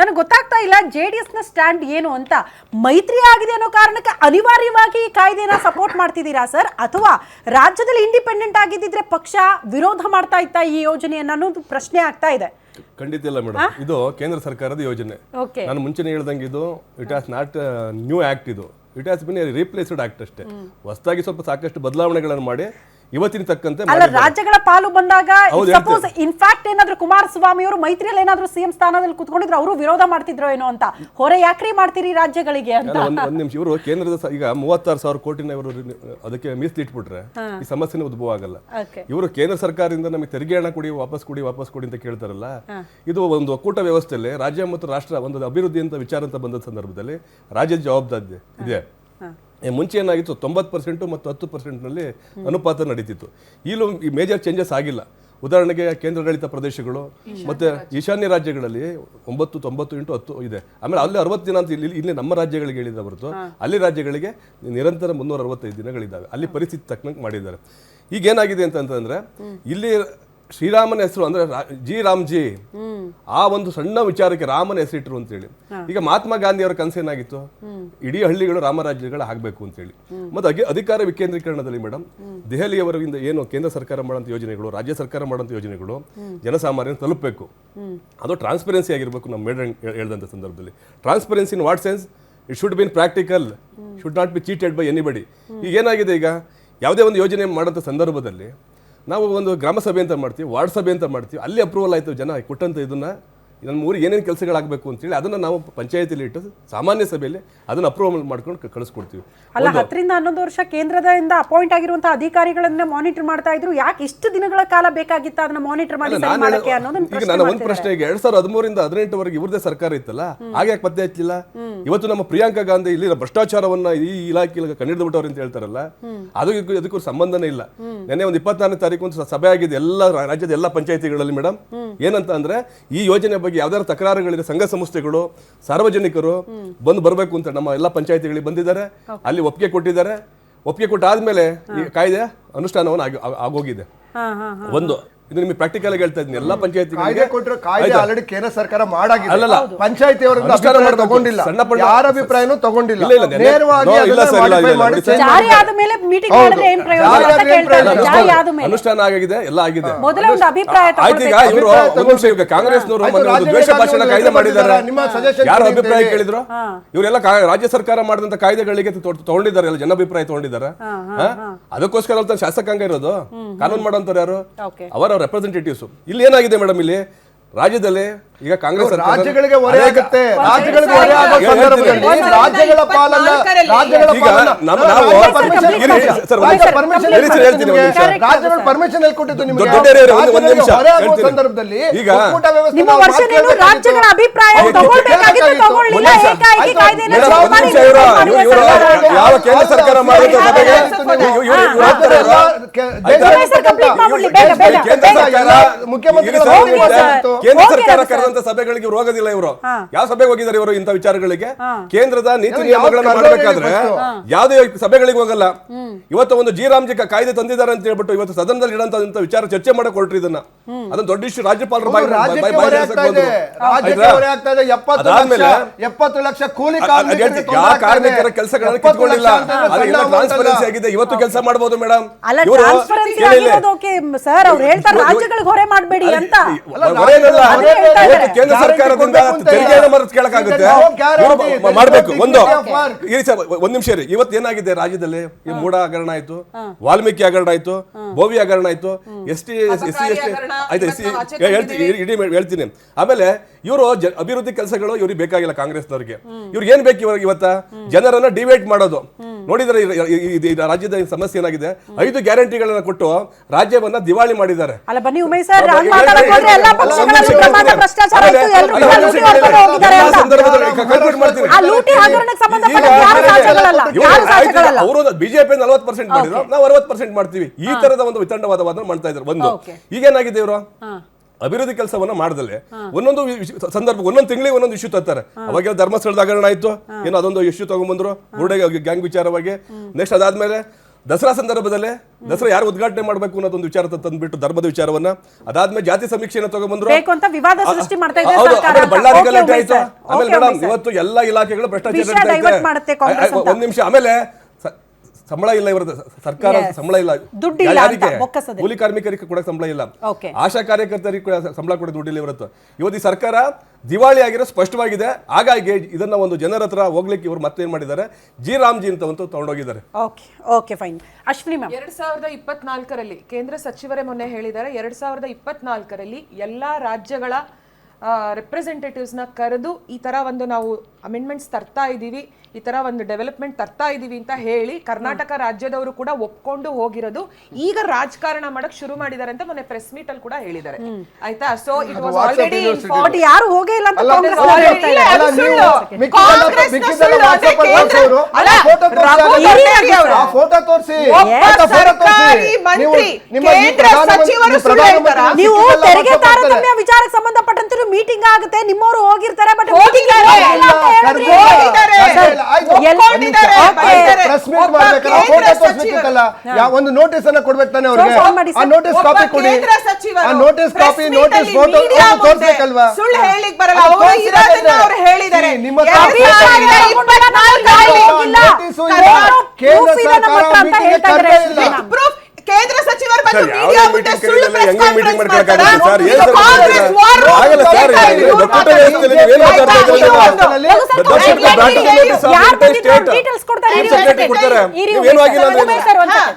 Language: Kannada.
ನನಗೆ ಗೊತ್ತಾಗ್ತಾ ಇಲ್ಲ ಜೆಡಿಎಸ್ ನ ಸ್ಟ್ಯಾಂಡ್ ಏನು ಅಂತ. ಮೈತ್ರಿ ಆಗಿದೆ ಅನ್ನೋ ಕಾರಣಕ್ಕೆ ಅನಿವಾರ್ಯವಾಗಿ ಈ ಕಾಯ್ದೆನ ಸಪೋರ್ಟ್ ಮಾಡ್ತಿದ್ದೀರಾ ಸರ್, ಅಥವಾ ರಾಜ್ಯದಲ್ಲಿ ಇಂಡಿಪೆಂಡೆಂಟ್ ಆಗಿದ್ದಿದ್ರೆ ಪಕ್ಷ ವಿರೋಧ ಮಾಡ್ತಾ ಇತ್ತಾ ಈ ಯೋಜನೆಯನ್ನ ಅನ್ನೋದು ಪ್ರಶ್ನೆ ಆಗ್ತಾ ಇದೆ. ಖಂಡಿತ ಇಲ್ಲ ಮೇಡಮ್, ಇದು ಕೇಂದ್ರ ಸರ್ಕಾರದ ಯೋಜನೆ. ನಾನು ಮುಂಚೆನೇ ಹೇಳ್ದಂಗೆ ಇದು it has not new act, ಇದು it has been replaced act ಅಷ್ಟೇ. ಹೊಸದಾಗಿ ಸ್ವಲ್ಪ ಸಾಕಷ್ಟು ಬದಲಾವಣೆಗಳನ್ನು ಮಾಡಿ ಇವತ್ತಿನ ತಕ್ಕಂತೆ ರಾಜ್ಯಗಳ ಪಾಲು ಬಂದಾಗ ಸಪೋಸ್ ಇನ್ಫ್ಯಾಕ್ಟ್ ಏನಾದ್ರೂ ಕುಮಾರಸ್ವಾಮಿ ಅವರು ಮೈತ್ರಿಯಲ್ಲಿ ಏನಾದ್ರೂ ಸಿಎಂ ಸ್ಥಾನದಲ್ಲಿ ಕುತ್ಕೊಂಡಿದ್ರು ಅವರು ವಿರೋಧ ಮಾಡ್ತಿದ್ರು ಏನೋ ಅಂತ, ಹೊರೆ ಯಾಕ್ರಿ ಮಾಡ್ತೀರಿ ರಾಜ್ಯಗಳಿಗೆ ಅಂತ. ಒಂದ್ ನಿಮಿಷ, ಇವರು ಕೇಂದ್ರದ ಈಗ 36,000 ಕೋಟಿನ ಇವರು ಅದಕ್ಕೆ ಮೀಸಲಿಟ್ಬಿಟ್ರೆ ಈ ಸಮಸ್ಯೆನೇ ಉದ್ಭವ ಆಗಲ್ಲ. ಇವರು ಕೇಂದ್ರ ಸರ್ಕಾರದಿಂದ ನಮಗೆ ತೆರಿಗೆ ಹಣ ಕೊಡಿ ವಾಪಸ್ ಕೊಡಿ ಅಂತ ಕೇಳ್ತಾರಲ್ಲ. ಇದು ಒಂದು ಒಕ್ಕೂಟ ವ್ಯವಸ್ಥೆಯಲ್ಲಿ ರಾಜ್ಯ ಮತ್ತು ರಾಷ್ಟ್ರ ಒಂದು ಅಭಿವೃದ್ಧಿ ಅಂತ ವಿಚಾರ ಅಂತ ಬಂದ ಸಂದರ್ಭದಲ್ಲಿ ರಾಜ್ಯದ ಜವಾಬ್ದಾರಿ ಇದೆ. ಮುಂಚೆ ಏನಾಗಿತ್ತು 90% ಮತ್ತು 10%ನಲ್ಲಿ ಅನುಪಾತ ನಡೀತಿತ್ತು. ಈಗಲೂ ಈ ಮೇಜರ್ ಚೇಂಜಸ್ ಆಗಿಲ್ಲ. ಉದಾಹರಣೆಗೆ ಕೇಂದ್ರಾಡಳಿತ ಪ್ರದೇಶಗಳು ಮತ್ತೆ ಈಶಾನ್ಯ ರಾಜ್ಯಗಳಲ್ಲಿ 9, 90, 10 ಇದೆ. ಆಮೇಲೆ ಅಲ್ಲಿ 60 ದಿನ ಅಂತ ಇಲ್ಲಿ ನಮ್ಮ ರಾಜ್ಯಗಳಿಗೆ ಹೇಳಿದ ಹೊರತು ಅಲ್ಲಿ ರಾಜ್ಯಗಳಿಗೆ ನಿರಂತರ 365 ದಿನಗಳಿದ್ದಾವೆ. ಅಲ್ಲಿ ಪರಿಸ್ಥಿತಿ ತಕ್ಕಂಗೆ ಮಾಡಿದ್ದಾರೆ. ಈಗ ಏನಾಗಿದೆ ಅಂತಂದ್ರೆ ಇಲ್ಲಿ ಶ್ರೀರಾಮನ ಹೆಸರು ಅಂದ್ರೆ ಜಿ ರಾಮ್ಜಿ, ಆ ಒಂದು ಸಣ್ಣ ವಿಚಾರಕ್ಕೆ ರಾಮನ ಹೆಸರಿಟ್ರು ಅಂತೇಳಿ. ಈಗ ಮಹಾತ್ಮ ಗಾಂಧಿ ಅವರ ಕನಸೇನಾಗಿತ್ತು, ಇಡೀ ಹಳ್ಳಿಗಳು ರಾಮರಾಜ್ಯಗಳು ಆಗ್ಬೇಕು ಅಂತೇಳಿ. ಮತ್ತೆ ಅಧಿಕಾರ ವಿಕೇಂದ್ರೀಕರಣದಲ್ಲಿ ಮೇಡಮ್ ದೆಹಲಿಯವರಿಂದ ಏನು ಕೇಂದ್ರ ಸರ್ಕಾರ ಮಾಡೋಂಥ ಯೋಜನೆಗಳು, ರಾಜ್ಯ ಸರ್ಕಾರ ಮಾಡೋಂಥ ಯೋಜನೆಗಳು ಜನಸಾಮಾನ್ಯನ ತಲುಪಬೇಕು. ಅದು ಟ್ರಾನ್ಸ್ಪರೆನ್ಸಿ ಆಗಿರ್ಬೇಕು. ನಮ್ಮ ಮೇಡಮ್ ಹೇಳಿದಂಥ ಸಂದರ್ಭದಲ್ಲಿ transparency in what sense, it should bin practical, should not be cheated by anybody. ಈಗ ಏನಾಗಿದೆ, ಈಗ ಯಾವುದೇ ಒಂದು ಯೋಜನೆ ಮಾಡೋಂಥ ಸಂದರ್ಭದಲ್ಲಿ ನಾವು ಒಂದು ಗ್ರಾಮ ಸಭೆ ಅಂತ ಮಾಡ್ತೀವಿ, ವಾರ್ಡ್ ಸಭೆ ಅಂತ ಮಾಡ್ತೀವಿ, ಅಲ್ಲಿ ಅಪ್ರೂವಲ್ ಆಯಿತು ಜನ ಕೊಟ್ಟಂತ ಇದನ್ನ ನನ್ನ ಊರಿಗೆ ಏನೇನು ಕೆಲಸಗಳಾಗಬೇಕು ಅಂತೇಳಿ ಅದನ್ನು ನಾವು ಪಂಚಾಯತಿಲಿ ಇಟ್ಟು ಸಾಮಾನ್ಯ ಸಭೆಯಲ್ಲಿ ಅದನ್ನು ಅಪ್ರೂವಲ್ ಮಾಡ್ಕೊಂಡು ಕಳಿಸ್ಕೊಡ್ತೀವಿ. ಅಲ್ಲ 10 ರಿಂದ 11 ವರ್ಷ ಕೇಂದ್ರದಿಂದ ಅಪಾಯಿಂಟ್ ಆಗಿರುವಂತಹ ಅಧಿಕಾರಿಗಳನ್ನ ಮಾನಿಟರ್ ಮಾಡ್ತಾ ಇದ್ರು, ಯಾಕೆ ಇಷ್ಟು ದಿನಗಳ ಕಾಲ ಬೇಕಾಗಿತ್ತು ಅದನ್ನ ಮಾನಿಟರ್ ಮಾಡಿ ಮಾಡಕ್ಕೆ ಅನ್ನೋದನ್ನ. ಈಗ ನಾನು ಒಂದು ಪ್ರಶ್ನೆ, ಈಗ 2013 ರಿಂದ 2018 ಇವ್ರದೇ ಸರ್ಕಾರ ಇತ್ತಲ್ಲ, ಹಾಗೆ ಯಾಕೆ ಪತ್ತೆ ಹಚ್ಚಲಿಲ್ಲ? ಇವತ್ತು ನಮ್ಮ ಪ್ರಿಯಾಂಕಾ ಗಾಂಧಿ ಇಲ್ಲಿ ಭ್ರಷ್ಟಾಚಾರವನ್ನ ಈ ಇಲಾಖೆ ಕಂಡಿಡ್ದು ಬಿಟ್ಟವ್ರು ಅಂತ ಹೇಳ್ತಾರಲ್ಲ, ಅದಕ್ಕೂ ಸಂಬಂಧನೇ ಇಲ್ಲ. ನೆನ್ನೆ ಒಂದು 24ನೇ ತಾರೀಕು ಒಂದು ಸಭೆ ಆಗಿದೆ ಎಲ್ಲ ರಾಜ್ಯದ ಎಲ್ಲ ಪಂಚಾಯತಿಗಳಲ್ಲಿ ಮೇಡಮ್. ಏನಂತ ಅಂದ್ರೆ ಈ ಯೋಜನೆ ಬಗ್ಗೆ ಯಾವ್ದಾದ್ರು ತಕರಾರುಗಳಿದೆ ಸಂಘ ಸಂಸ್ಥೆಗಳು ಸಾರ್ವಜನಿಕರು ಬಂದು ಬರಬೇಕು ಅಂತ ನಮ್ಮ ಎಲ್ಲ ಪಂಚಾಯತಿಗಳಿಗೆ ಬಂದಿದ್ದಾರೆ. ಅಲ್ಲಿ ಒಪ್ಪಿಗೆ ಕೊಟ್ಟಿದ್ದಾರೆ. ಒಪ್ಪಿಗೆ ಕೊಟ್ಟಾದ್ಮೇಲೆ ಈ ಕಾಯ್ದೆ ಅನುಷ್ಠಾನವನ್ನು ಆಗೋಗಿದೆ. ಒಂದು ಇದು ನಿಮಗೆ ಪ್ರಾಕ್ಟಿಕಲ್ ಆಗಿ ಹೇಳ್ತಾ ಇದ್ದೀನಿ. ಎಲ್ಲ ಪಂಚಾಯತಿಗಳಿಗೆ ಆಲ್ರೆಡಿ ಕೇಂದ್ರ ಸರ್ಕಾರ ಮಾಡಾಗಿದೆ, ಪಂಚಾಯತಿ ಅವರಿಂದ ತಗೊಂಡಿಲ್ಲ, ಯಾರ ಅಭಿಪ್ರಾಯನೂ ತಗೊಂಡಿಲ್ಲ. ಅನುಷ್ಠಾನ ಆಗಿದೆ, ಎಲ್ಲ ಆಗಿದೆ. ಈಗ ಕಾಂಗ್ರೆಸ್ನವರು ದ್ವೇಷ ಭಾಷಣ ಕಾಯ್ದೆ ಮಾಡಿದ್ದಾರೆ. ಯಾರು ಅಭಿಪ್ರಾಯ ಕೇಳಿದ್ರು? ಇವರೆಲ್ಲ ರಾಜ್ಯ ಸರ್ಕಾರ ಮಾಡಿದಂತ ಕಾಯ್ದೆಗಳಿಗೆ ತಗೊಂಡಿದ್ದಾರೆ, ಎಲ್ಲ ಜನಾಭಿಪ್ರಾಯ ತಗೊಂಡಿದ್ದಾರೆ. ಅದಕ್ಕೋಸ್ಕರ ಶಾಸಕಾಂಗ ಇರೋದು, ಕಾನೂನು ಮಾಡೋಂಥವ್ರು ಯಾರು? ಅವರ ರೆಪ್ರೆಸೆಂಟೇಟಿವ್ಸ್. ಇಲ್ಲಿ ಏನಾಗಿದೆ ಮೇಡಮ್, ಇಲ್ಲಿ ರಾಜ್ಯದಲ್ಲಿ ಈಗ ಕಾಂಗ್ರೆಸ್ ರಾಜ್ಯಗಳಿಗೆ ಹೊರೆ ಆಗುತ್ತೆ. ರಾಜ್ಯಗಳಿಗೆ ಹೊರೆ ಆಗೋ ಸಂದರ್ಭದಲ್ಲಿ ರಾಜ್ಯಗಳ ಪಾಲನ್ನ ರಾಜ್ಯಗಳು ಪರ್ಮಿಷನ್ ಎಲ್ಲಿ ಕೊಟ್ಟಿದ್ದು ನಿಮಗೆ? ಸಂದರ್ಭದಲ್ಲಿ ಈಗ ರಾಜ್ಯಗಳ ಅಭಿಪ್ರಾಯ ಯಾವ ಕೇಂದ್ರ ಸರ್ಕಾರ ಮಾಡಿದ ಸಭೆಗೆ ಕೇಂದ್ರ ಸರ್ಕಾರ ಕರೆದಂತ ಸಭೆಗಳಿಗೆ ಇವರು ಹೋಗೋದಿಲ್ಲ. ಇವರು ಯಾವ ಸಭೆಗೆ ಹೋಗಿದ್ದಾರೆ? ಇವರು ಇಂಥ ವಿಚಾರಗಳಿಗೆ ಕೇಂದ್ರದ ನೀತಿ ನಿಯಮಗಳನ್ನ ಮಾಡಬೇಕಾದ್ರೆ ಯಾವುದೇ ಸಭೆಗಳಿಗೆ ಹೋಗಲ್ಲ. ಇವತ್ತು ಒಂದು ಜಿ ರಾಮ್ಜಿ ಕಾಯ್ದೆ ತಂದಿದ್ದಾರೆ ಅಂತ ಹೇಳ್ಬಿಟ್ಟು ಇವತ್ತು ಸದನದಲ್ಲಿ ಇಡಂತ ವಿಚಾರ ಚರ್ಚೆ ಮಾಡಕ್ ಹೊರಟ್ರಿ. ಇದನ್ನ ಅದನ್ನ ದೊಡ್ಡ ಇಶ್ಯೂ ರಾಜ್ಯಪಾಲರ ಕಾರ್ಮಿಕರ ಕೆಲಸಗಳನ್ನು ಕಿತ್ಕೊಂಡಿಲ್ಲ. ಟ್ರಾನ್ಸ್ಪರೆನ್ಸಿ ಆಗಿದೆ, ಇವತ್ತು ಕೆಲಸ ಮಾಡಬಹುದು ಮೇಡಮ್. ಕೇಂದ್ರ ಸರ್ಕಾರದಿಂದ ತೆರಿಗೆಯನ್ನು ಮರೆತು ಕೇಳಕ್ಕಾಗುತ್ತೆ? ಮಾಡ್ಬೇಕು. ಒಂದ್ ನಿಮಿಷ ರೀ. ಇವತ್ತು ಏನಾಗಿದೆ ರಾಜ್ಯದಲ್ಲಿ? ಈ ಮೂಡ ಹಗರಣ ಆಯ್ತು, ವಾಲ್ಮೀಕಿ ಹಗರಣ ಆಯ್ತು, ಬೋವಿ ಹಗರಣ ಆಯ್ತು, ಎಸ್ಟಿ ಹೇಳ್ತೀನಿ. ಆಮೇಲೆ ಇವರು ಅಭಿವೃದ್ಧಿ ಕೆಲಸಗಳು ಇವ್ರಿಗೆ ಬೇಕಾಗಿಲ್ಲ. ಕಾಂಗ್ರೆಸ್ನವ್ರಿಗೆ ಇವ್ರಿಗೆ ಏನ್ ಬೇಕು? ಇವತ್ತ ಜನರನ್ನ ಡಿವೈಡ್ ಮಾಡೋದು. ನೋಡಿದ್ರೆ ರಾಜ್ಯದ ಸಮಸ್ಯೆ ಏನಾಗಿದೆ? 5 ಗ್ಯಾರಂಟಿಗಳನ್ನ ಕೊಟ್ಟು ರಾಜ್ಯವನ್ನ ದಿವಾಳಿ ಮಾಡಿದ್ದಾರೆ. ಅವರು ಬಿಜೆಪಿ 40% ಮಾಡಿದ್ರು, ನಾವು 60% ಮಾಡ್ತೀವಿ. ಈ ತರದ ಒಂದು ವಿತಂಡವಾದವಾದ ಮಾಡ್ತಾ ಇದ್ರು. ಒಂದು ಈಗೇನಾಗಿದೆ, ಇವರು ಅಭಿವೃದ್ಧಿ ಕೆಲಸವನ್ನ ಮಾಡದಲ್ಲೇ ಒಂದೊಂದು ಸಂದರ್ಭ ಒಂದೊಂದು ತಿಂಗಳಿಗೆ ಒಂದೊಂದು ಇಶ್ಯೂ ತರ್ತಾರೆ. ಅವಾಗ ಧರ್ಮಸ್ಥಳದ ಹಗರಣ ಆಯ್ತು, ಏನೋ ಅದೊಂದು ಇಶ್ಯೂ ತಗೊಂಡ್ಬಂದ್ರು, ಬುರ್ಡೆ ಗ್ಯಾಂಗ್ ವಿಚಾರವಾಗಿ. ನೆಕ್ಸ್ಟ್ ಅದಾದ್ಮೇಲೆ ದಸರಾ ಸಂದರ್ಭದಲ್ಲೇ ದಸರಾ ಯಾರು ಉದ್ಘಾಟನೆ ಮಾಡಬೇಕು ಅನ್ನೋದೊಂದು ವಿಚಾರ ತಂದ್ಬಿಟ್ಟು ಧರ್ಮದ ವಿಚಾರವನ್ನ, ಅದಾದ್ಮೇಲೆ ಜಾತಿ ಸಮೀಕ್ಷೆನ ತಗೊಂಡ್ಬಂದ್ರು. ಬೇಕು ಅಂತ ವಿವಾದ ಸೃಷ್ಟಿ ಮಾಡ್ತಾ ಇದೆ ಹೌದು, ಸರ್ಕಾರ ಆಮೇಲೆ ಅಂತ. ಬಳ್ಳಾರಿ Okay, ಗಲಾಟೆ okay, ಆಯ್ತು. sir. ಆಮೇಲೆ Okay, ಮೇಡಮ್ okay, sir. ಇವತ್ತು ಎಲ್ಲಾ ಇಲಾಖೆಗಳು ಭ್ರಷ್ಟಾಚಾರ ವಿಷಯ ನಡೀತಾ divert ಇದೆ. ಮಾಡುತ್ತೆ ಕಾಂಗ್ರೆಸ್ ಅಂತ. ಒಂದ್ ನಿಮಿಷ, ಆಮೇಲೆ ಸಂಬಳ ಇಲ್ಲ ಇವರ ಸರ್ಕಾರ, Yes. ಸಂಬಳ ಇಲ್ಲ. ದುಡ್ಡಿಲ್ಲ ಯಾರಿಗೆ? ಅಂತ, ಬೊಕ್ಕಸದಲ್ಲಿ. ಕೂಲಿ ಕಾರ್ಮಿಕರಿಗೆ ಕೂಡ ಸಂಬಳ ಇಲ್ಲ. Okay. ಆಶಾ ಕಾರ್ಯಕರ್ತರಿಗೆ ಕೂಡ ಸಂಬಳ ಕೂಡ ದುಡ್ಡಿಲ್ಲ ಇವತ್ತು. ಇವತ್ತು ಈ ಸರ್ಕಾರ ದಿವಾಳಿ ಆಗಿರೋ ಸ್ಪಷ್ಟವಾಗಿದೆ. ಹಾಗಾಗಿ ಇದನ್ನ ಒಂದು ಜನರ ಹತ್ರ ಹೋಗ್ಲಿಕ್ಕೆ ಇವರು ಮತ್ತೇನ್ ಮಾಡಿದ್ದಾರೆ, ಜಿ ರಾಮ್ಜಿ ಅಂತ ಒಂದು ತಗೊಂಡೋಗಿದ್ದಾರೆ. Okay okay fine. Ashwini ma'am, 2024ರಲ್ಲಿ ಕೇಂದ್ರ ಸಚಿವರೇ ಮೊನ್ನೆ ಹೇಳಿದ್ದಾರೆ, 2024ರಲ್ಲಿ ಎಲ್ಲಾ ರಾಜ್ಯಗಳ ರೆಪ್ರೆಸೆಂಟೇಟಿವ್ಸ್ನ ಕರೆದು ಈ ತರ ಒಂದು ನಾವು ಅಮೆಂಡ್ಮೆಂಟ್ಸ್ ತರ್ತಾ ಇದೀವಿ, ಈ ತರ ಒಂದು ಡೆವಲಪ್ಮೆಂಟ್ ತರ್ತಾ ಇದೀವಿ ಅಂತ ಹೇಳಿ ಕರ್ನಾಟಕ ರಾಜ್ಯದವರು ಕೂಡ ಒಪ್ಕೊಂಡು ಹೋಗಿರೋದು. ಈಗ ರಾಜಕಾರಣ ಮಾಡಕ್ ಶುರು ಮಾಡಿದ್ದಾರೆ ಅಂತ ಮೊನ್ನೆ ಪ್ರೆಸ್ ಮೀಟ್ ಅಲ್ಲಿ ಕೂಡ ಹೇಳಿದ್ದಾರೆ. ಆಯ್ತಾ? So it was already but ಯಾರು ಹೋಗೇ ಇಲ್ಲ ಅಂತ ಅಲ್ಲ, ಕಾಂಗ್ರೆಸ್ ಅಲ್ಲ, ಅವ್ರು ಹೇಳ್ತಾ ಇದ್ದಾರೆ. ಅಲ್ಲ, ನೀವು ಕಾಂಗ್ರೆಸ್ನ ಮಿಕ್ಕಿದ್ದೆಲ್ಲ ಸುಳ್ಳು, ಅದೇ WhatsApp ಅಲ್ಲಿ ಕೇಂದ್ರ- ತೋರ್ಸೋರು. ಅಲ್ಲ, ಆ ಫೋಟೋ ತೋರ್ಸಿ, ರಘು ಅದನ್ನ- ಭಂಡಾರಿ ಅವರು. ಆ ಫೋಟೋ ತೋರಿಸಿ, ಒಬ್ಬ ಸರ್ಕಾರಿ ಮಂತ್ರಿ, ಕೇಂದ್ರ ಸಚಿವರು ಸುಳ್ಳು ಹೇಳ್ತಾರಾ? ನೀವು ತೆರಿಗೆ ತಾರತಮ್ಯ ವಿಚಾರಕ್ಕೆ ಸಂಬಂಧಪಟ್ಟಂತೆ ಮೀಟಿಂಗ್ ಆಗುತ್ತೆ, ನಿಮ್ಮವರು ಹೋಗಿರ್ತಾರೆ, ಬಟ್ ಹೋಗಿದ್ದಾರೆ. ಹೋಗಿದ್ದಾರೆ. ಒಪ್ಕೊಂಡಿದ್ದಾರೆ. ಬೈತಾರೆ. ಪ್ರೆಸ್ ಮೀಟ್ ಒಬ್ಬ ಮಾಡ್ಬೇಕಲ್ಲ, ಕೇಂದ್ರ ಫೋಟೋ ಸಚಿವರು. ತೋರಿಸ್ಬೇಕಲ್ಲ, ಒಂದು ನೋಟಿಸ್ ಅನ್ನ ಕೊಡ್ಬೇಕು ತಾನೆ ಅವ್ರಿಗೆ. ಫೋನ್ ಮಾಡಿ ಆ ನೋಟಿಸ್ ಒಬ್ಬ ಕಾಪಿ ಕೊಡಿ, ಕೇಂದ್ರ ಸಚಿವರು ಆ notice press copy, meet notice ಅಲ್ಲಿ ಫೋಟೋ ಮೀಡಿಯಾ ಮುಂದೆ ತೋರಿಸ್ಬೇಕಲ್ವಾ? ಸುಳ್ಳು ಹೇಳಿಕ್ ಬರಲ್ಲ, ಅದು ಅವರು ಇರೋದನ್ನ ಅವ್ರು ಹೇಳಿದ್ದಾರೆ. ನಿಮ್ಮ 2024ರಲ್ಲಿ ನೋಟಿಸು ಇಲ್ಲ, ಕೇಂದ್ರ ಸರ್ಕಾರ ಮೀಟಿಂಗ್ಗೆ ಕರೆದೇ ಇಲ್ಲ. ಪ್ರೂಫ್ ಕೇಂದ್ರ ಸಚಿವರು ಬಂದು ಸರ್, ಮೀಡಿಯಾ ಯಾವುದೇ ಮುಂದೆ meeting ಸುಳ್ಳು ಕರೀಲಿಲ್ಲ, ಪ್ರೆಸ್ ಹೆಂಗೆ meeting ಕಾನ್ಫರೆನ್ಸ್ ಮಾಡ್ಕೊಳಕ್ಕಾಗಲ್ಲ ಮಾಡ್ತಾರಾ? ಸರ್? ಇದು ಏನ್ ಸರ್ ಕಾಂಗ್ರೆಸ್ ಇದು? ವಾರ್ ರೂಮ್ ಆಗಲ್ಲ ಸರ್, ಹೇಳ್ತಾ ಇದು ಇವ್ರು ಒಕ್ಕೂಟ ಮಾತಾಡಿ. ವ್ಯವಸ್ಥೆಯಲ್ಲಿ ನೀವೇನ್ ಮಾತಾಡ್ತಾ ಇದ್ದೀರಿ? ಇದು ಒಂದು- ಯಾರು ಬಂದಿದ್ರು? details ಕೊಡ್ತಾರೆ. Chief Secretary ಕೊಡ್ತಾರೆ. ನೀವೇನು ಆಗಿಲ್ಲ ಅಂದ್ರೆ ಸರ್, ಒಂದ್ second.